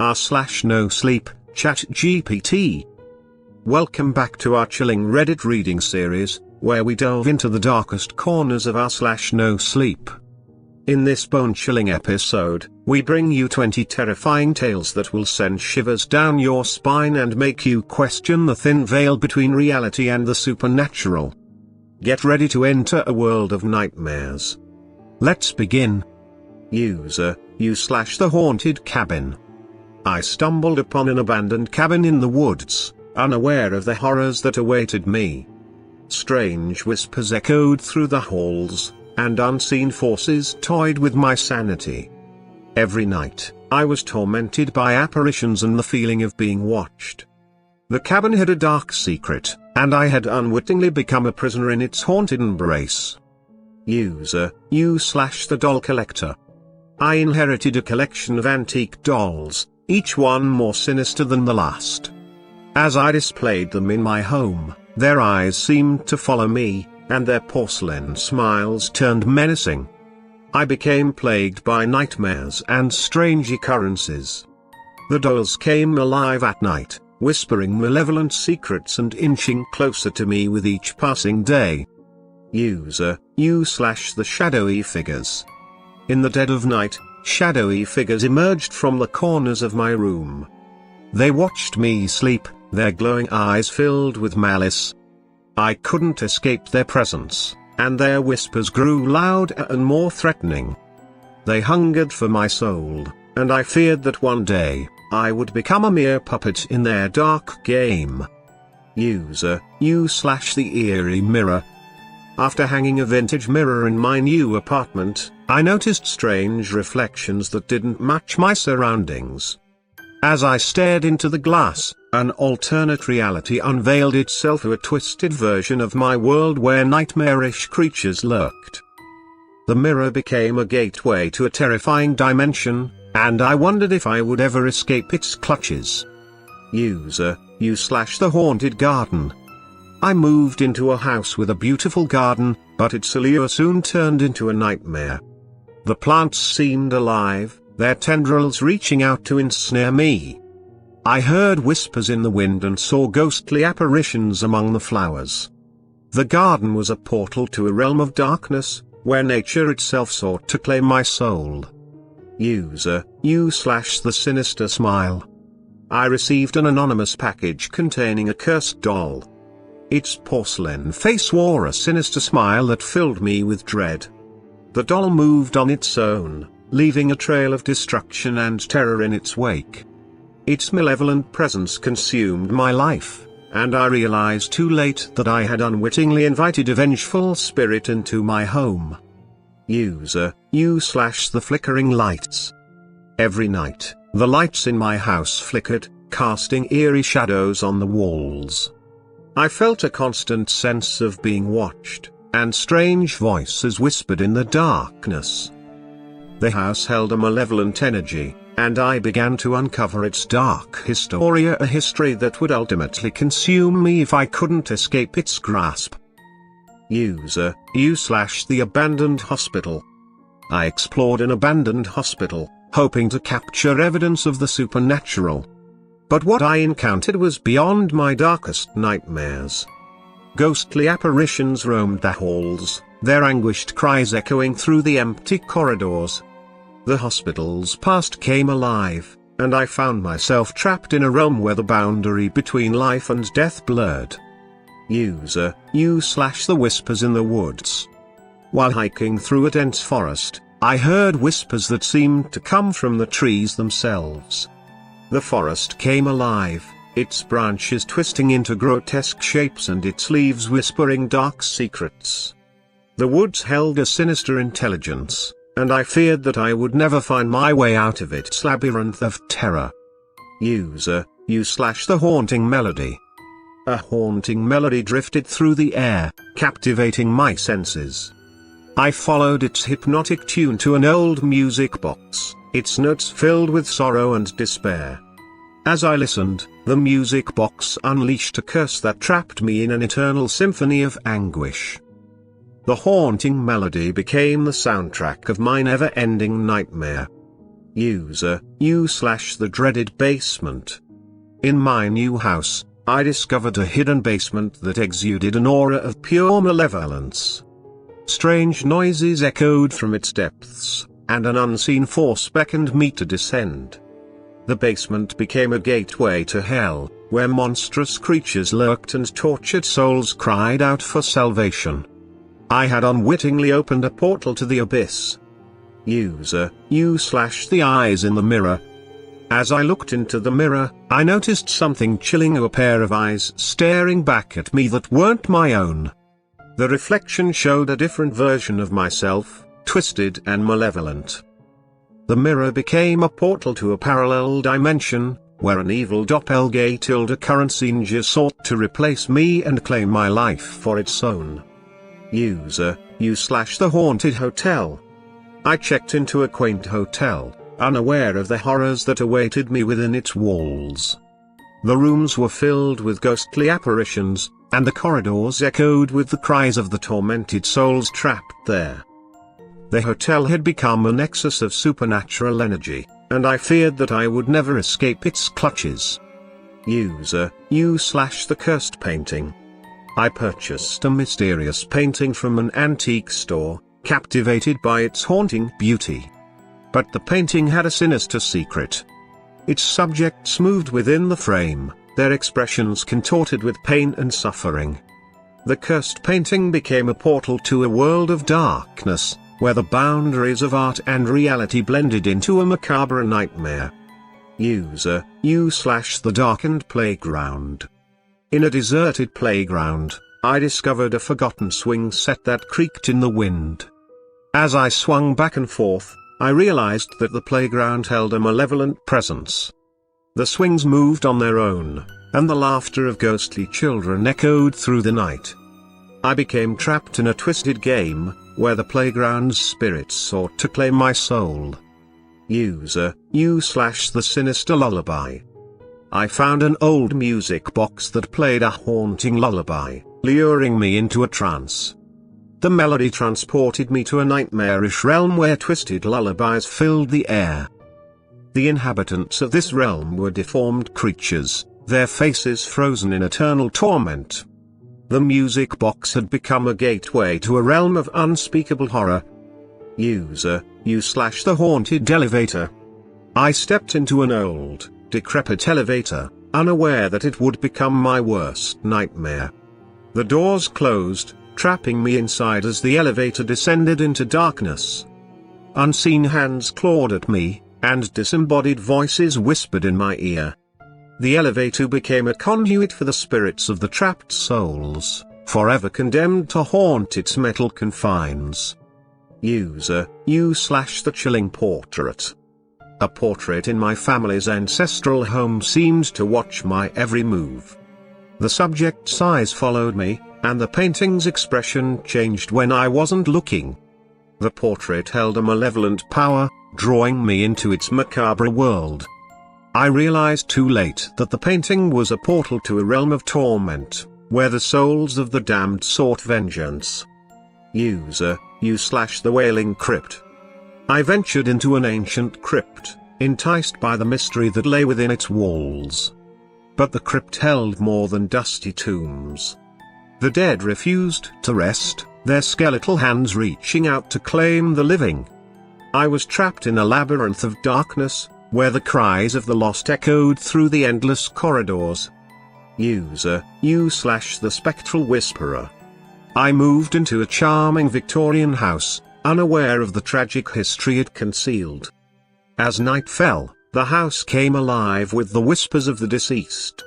r/NoSleep, ChatGPT. Welcome back to our chilling Reddit reading series, where we delve into the darkest corners of r/NoSleep. In this bone-chilling episode, we bring you 20 terrifying tales that will send shivers down your spine and make you question the thin veil between reality and the supernatural. Get ready to enter a world of nightmares. Let's begin. User, u/the haunted cabin. I stumbled upon an abandoned cabin in the woods, unaware of the horrors that awaited me. Strange whispers echoed through the halls, and unseen forces toyed with my sanity. Every night, I was tormented by apparitions and the feeling of being watched. The cabin had a dark secret, and I had unwittingly become a prisoner in its haunted embrace. User, u/the doll collector. I inherited a collection of antique dolls, each one more sinister than the last. As I displayed them in my home, their eyes seemed to follow me, and their porcelain smiles turned menacing. I became plagued by nightmares and strange occurrences. The dolls came alive at night, whispering malevolent secrets and inching closer to me with each passing day. User, u/the shadowy figures. In the dead of night, shadowy figures emerged from the corners of my room. They watched me sleep, their glowing eyes filled with malice. I couldn't escape their presence, and their whispers grew louder and more threatening. They hungered for my soul, and I feared that one day, I would become a mere puppet in their dark game. User, u/the eerie mirror. After hanging a vintage mirror in my new apartment, I noticed strange reflections that didn't match my surroundings. As I stared into the glass, an alternate reality unveiled itself, a twisted version of my world where nightmarish creatures lurked. The mirror became a gateway to a terrifying dimension, and I wondered if I would ever escape its clutches. User, u/the haunted garden. I moved into a house with a beautiful garden, but its allure soon turned into a nightmare. The plants seemed alive, their tendrils reaching out to ensnare me. I heard whispers in the wind and saw ghostly apparitions among the flowers. The garden was a portal to a realm of darkness, where nature itself sought to claim my soul. User, u/the sinister smile. I received an anonymous package containing a cursed doll. Its porcelain face wore a sinister smile that filled me with dread. The doll moved on its own, leaving a trail of destruction and terror in its wake. Its malevolent presence consumed my life, and I realized too late that I had unwittingly invited a vengeful spirit into my home. User, u/the flickering lights. Every night, the lights in my house flickered, casting eerie shadows on the walls. I felt a constant sense of being watched, and strange voices whispered in the darkness. The house held a malevolent energy, and I began to uncover its dark history, a history that would ultimately consume me if I couldn't escape its grasp. User, u/the abandoned hospital. I explored an abandoned hospital, hoping to capture evidence of the supernatural. But what I encountered was beyond my darkest nightmares. Ghostly apparitions roamed the halls, their anguished cries echoing through the empty corridors. The hospital's past came alive, and I found myself trapped in a realm where the boundary between life and death blurred. User, u/the whispers in the woods. While hiking through a dense forest, I heard whispers that seemed to come from the trees themselves. The forest came alive, its branches twisting into grotesque shapes and its leaves whispering dark secrets. The woods held a sinister intelligence, and I feared that I would never find my way out of its labyrinth of terror. User, u/the haunting melody. A haunting melody drifted through the air, captivating my senses. I followed its hypnotic tune to an old music box, its notes filled with sorrow and despair. As I listened, the music box unleashed a curse that trapped me in an eternal symphony of anguish. The haunting melody became the soundtrack of my never-ending nightmare. User, the dreaded basement. In my new house, I discovered a hidden basement that exuded an aura of pure malevolence. Strange noises echoed from its depths, and an unseen force beckoned me to descend. The basement became a gateway to hell, where monstrous creatures lurked and tortured souls cried out for salvation. I had unwittingly opened a portal to the abyss. User, the eyes in the mirror. As I looked into the mirror, I noticed something chilling, a pair of eyes staring back at me that weren't my own. The reflection showed a different version of myself, twisted and malevolent. The mirror became a portal to a parallel dimension, where an evil doppelganger currency sought to replace me and claim my life for its own. User, the haunted hotel. I checked into a quaint hotel, unaware of the horrors that awaited me within its walls. The rooms were filled with ghostly apparitions, and the corridors echoed with the cries of the tormented souls trapped there. The hotel had become a nexus of supernatural energy, and I feared that I would never escape its clutches. User, the cursed painting. I purchased a mysterious painting from an antique store, captivated by its haunting beauty. But the painting had a sinister secret. Its subjects moved within the frame, their expressions contorted with pain and suffering. The cursed painting became a portal to a world of darkness, where the boundaries of art and reality blended into a macabre nightmare. User, the darkened playground. In a deserted playground, I discovered a forgotten swing set that creaked in the wind. As I swung back and forth, I realized that the playground held a malevolent presence. The swings moved on their own, and the laughter of ghostly children echoed through the night. I became trapped in a twisted game, where the playground's spirits sought to claim my soul. User, the sinister lullaby. I found an old music box that played a haunting lullaby, luring me into a trance. The melody transported me to a nightmarish realm where twisted lullabies filled the air. The inhabitants of this realm were deformed creatures, their faces frozen in eternal torment. The music box had become a gateway to a realm of unspeakable horror. User, the haunted elevator. I stepped into an old, decrepit elevator, unaware that it would become my worst nightmare. The doors closed, trapping me inside as the elevator descended into darkness. Unseen hands clawed at me, and disembodied voices whispered in my ear. The elevator became a conduit for the spirits of the trapped souls, forever condemned to haunt its metal confines. User, the chilling portrait. A portrait in my family's ancestral home seemed to watch my every move. The subject's eyes followed me, and the painting's expression changed when I wasn't looking. The portrait held a malevolent power, drawing me into its macabre world. I realized too late that the painting was a portal to a realm of torment, where the souls of the damned sought vengeance. User, the wailing crypt. I ventured into an ancient crypt, enticed by the mystery that lay within its walls. But the crypt held more than dusty tombs. The dead refused to rest, their skeletal hands reaching out to claim the living. I was trapped in a labyrinth of darkness, where the cries of the lost echoed through the endless corridors. User, the spectral whisperer. I moved into a charming Victorian house, unaware of the tragic history it concealed. As night fell, the house came alive with the whispers of the deceased.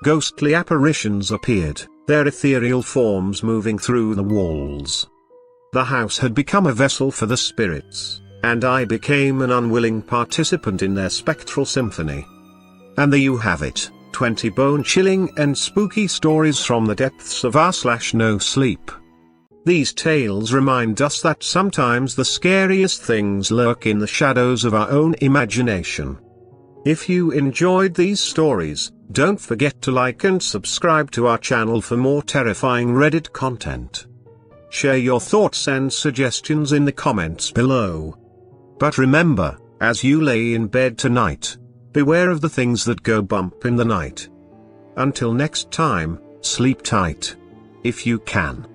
Ghostly apparitions appeared, their ethereal forms moving through the walls. The house had become a vessel for the spirits, and I became an unwilling participant in their spectral symphony. And there you have it, 20 bone-chilling and spooky stories from the depths of r/NoSleep. These tales remind us that sometimes the scariest things lurk in the shadows of our own imagination. If you enjoyed these stories, don't forget to like and subscribe to our channel for more terrifying Reddit content. Share your thoughts and suggestions in the comments below. But remember, As you lay in bed tonight, beware of the things that go bump in the night. Until next time, sleep tight. If you can.